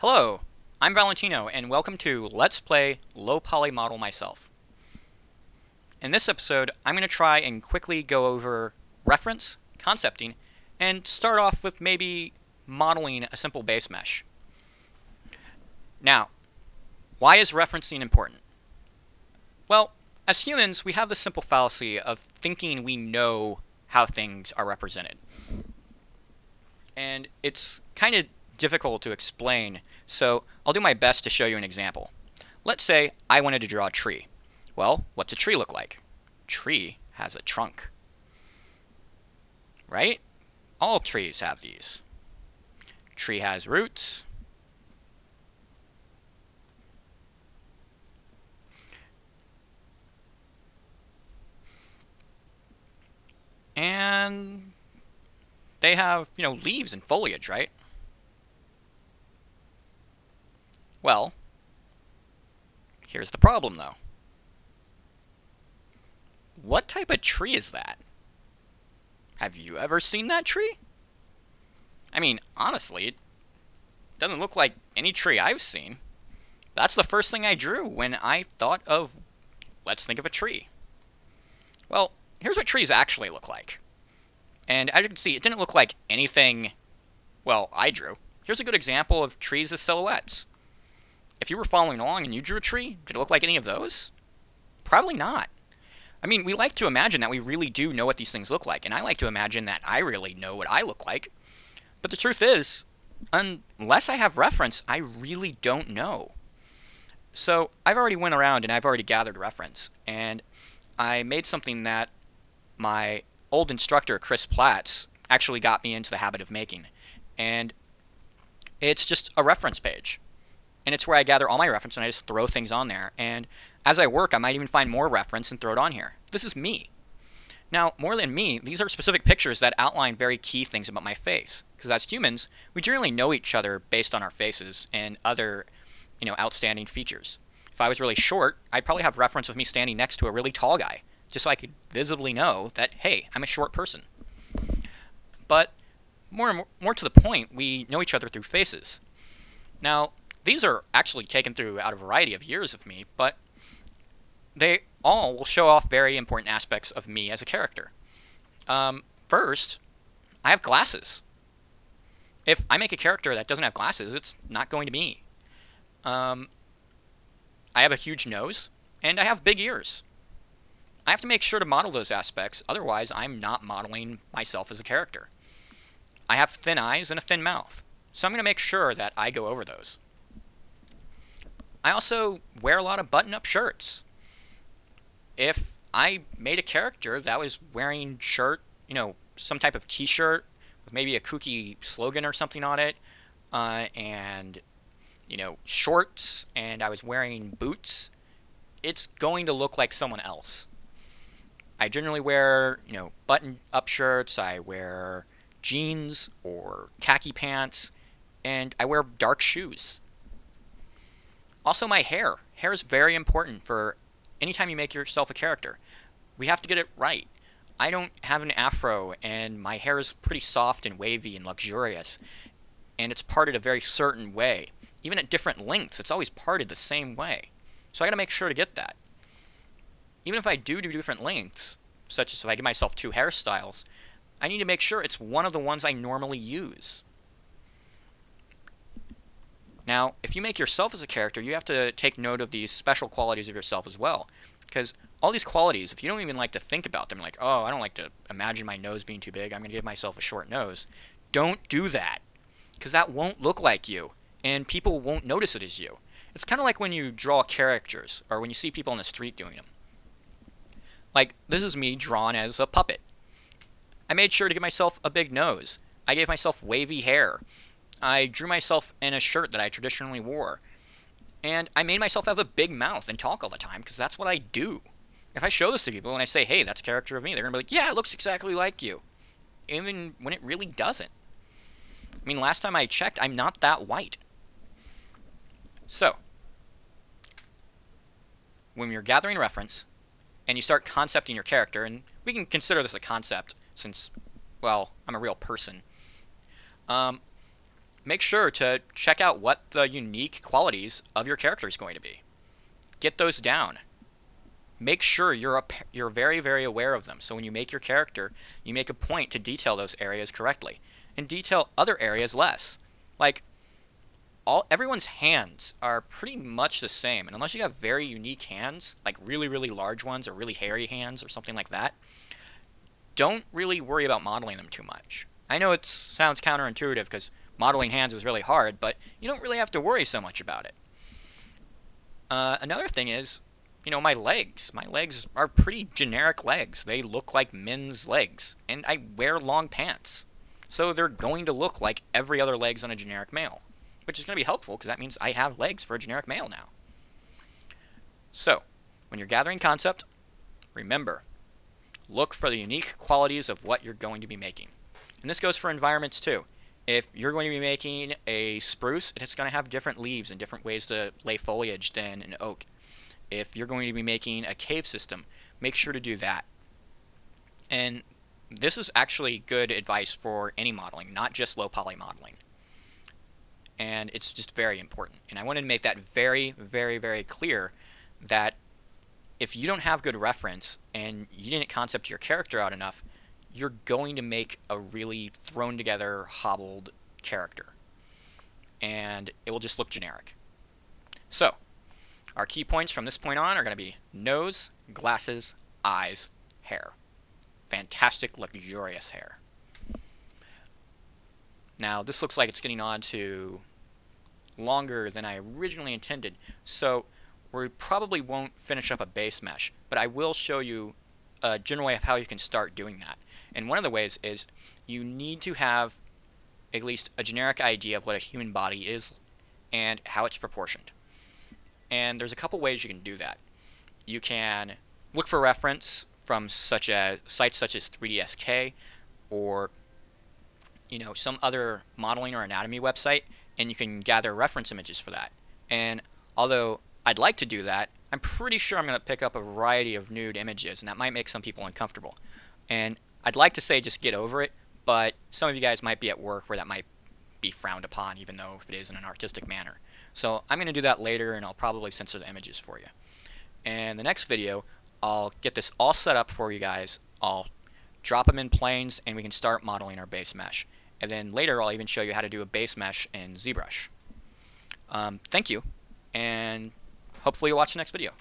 Hello, I'm Valentino, and welcome to Let's Play Low Poly Model Myself. In this episode, I'm going to try and quickly go over reference, concepting, and start off with maybe modeling a simple base mesh. Now, why is referencing important? Well, as humans, we have the simple fallacy of thinking we know how things are represented. And it's kind of difficult to explain, so I'll do my best to show you an example. Let's say I wanted to draw a tree. Well, what's a tree look like? Tree has a trunk, right? All trees have these. Tree has roots. And they have, leaves and foliage, right? Well, here's the problem though. What type of tree is that? Have you ever seen that tree? I mean, honestly, it doesn't look like any tree I've seen. That's the first thing I drew when I thought of, let's think of a tree. Well, here's what trees actually look like. And as you can see, it didn't look like anything, well, I drew. Here's a good example of trees as silhouettes. If you were following along and you drew a tree, did it look like any of those? Probably not. I mean, we like to imagine that we really do know what these things look like, and I like to imagine that I really know what I look like. But the truth is, unless I have reference, I really don't know. So I've already went around and I've already gathered reference, and I made something that my old instructor, Chris Platts, actually got me into the habit of making. And it's just a reference page. And it's where I gather all my reference and I just throw things on there. And as I work, I might even find more reference and throw it on here. This is me. Now, more than me, these are specific pictures that outline very key things about my face. Because as humans, we generally know each other based on our faces and other, outstanding features. If I was really short, I'd probably have reference of me standing next to a really tall guy, just so I could visibly know that, hey, I'm a short person. But more to the point, we know each other through faces. Now, these are actually taken throughout a variety of years of me, but they all will show off very important aspects of me as a character. First, I have glasses. If I make a character that doesn't have glasses, it's not going to be me. I have a huge nose, and I have big ears. I have to make sure to model those aspects, otherwise I'm not modeling myself as a character. I have thin eyes and a thin mouth, so I'm going to make sure that I go over those. I also wear a lot of button-up shirts. If I made a character that was wearing some type of t-shirt with maybe a kooky slogan or something on it, and, shorts, and I was wearing boots, it's going to look like someone else. I generally wear, button-up shirts, I wear jeans or khaki pants, and I wear dark shoes. Also, my hair. Hair is very important for anytime you make yourself a character. We have to get it right. I don't have an afro, and my hair is pretty soft and wavy and luxurious, and it's parted a very certain way. Even at different lengths, it's always parted the same way. So I gotta make sure to get that. Even if I do different lengths, such as if I give myself two hairstyles, I need to make sure it's one of the ones I normally use. Now, if you make yourself as a character, you have to take note of these special qualities of yourself as well. Because all these qualities, if you don't even like to think about them, like, oh, I don't like to imagine my nose being too big, I'm going to give myself a short nose. Don't do that. Because that won't look like you, and people won't notice it as you. It's kind of like when you draw characters, or when you see people on the street doing them. Like, this is me drawn as a puppet. I made sure to give myself a big nose. I gave myself wavy hair. I drew myself in a shirt that I traditionally wore. And I made myself have a big mouth and talk all the time, because that's what I do. If I show this to people and I say, hey, that's a character of me, they're going to be like, yeah, it looks exactly like you. Even when it really doesn't. I mean, last time I checked, I'm not that white. So, when you're gathering reference, and you start concepting your character, and we can consider this a concept, since, well, I'm a real person. make sure to check out what the unique qualities of your character is going to be. Get those down. Make sure you're very, very aware of them. So when you make your character, you make a point to detail those areas correctly and detail other areas less. Like everyone's hands are pretty much the same, and unless you have very unique hands, like really, really large ones or really hairy hands or something like that, don't really worry about modeling them too much. I know it sounds counterintuitive because modeling hands is really hard, but you don't really have to worry so much about it. Another thing is, my legs. My legs are pretty generic legs. They look like men's legs, and I wear long pants. So they're going to look like every other legs on a generic male, which is going to be helpful because that means I have legs for a generic male now. So, when you're gathering concept, remember, look for the unique qualities of what you're going to be making. And this goes for environments too. If you're going to be making a spruce, it's going to have different leaves and different ways to lay foliage than an oak. If you're going to be making a cave system, make sure to do that. And this is actually good advice for any modeling, not just low poly modeling. And it's just very important. And I wanted to make that very, very, very clear that if you don't have good reference and you didn't concept your character out enough, you're going to make a really thrown together, hobbled character. And it will just look generic. So, our key points from this point on are going to be nose, glasses, eyes, hair. Fantastic, luxurious hair. Now, this looks like it's getting on to longer than I originally intended, so we probably won't finish up a base mesh, but I will show you a general way of how you can start doing that. And one of the ways is you need to have at least a generic idea of what a human body is and how it's proportioned. And there's a couple ways you can do that. You can look for reference from sites such as 3DSK or some other modeling or anatomy website, and you can gather reference images for that. And although I'd like to do that, I'm pretty sure I'm going to pick up a variety of nude images, and that might make some people uncomfortable. And I'd like to say just get over it, but some of you guys might be at work where that might be frowned upon, even though if it is in an artistic manner. So I'm going to do that later, and I'll probably censor the images for you. And the next video, I'll get this all set up for you guys. I'll drop them in planes, and we can start modeling our base mesh. And then later, I'll even show you how to do a base mesh in ZBrush. Thank you, and hopefully you'll watch the next video.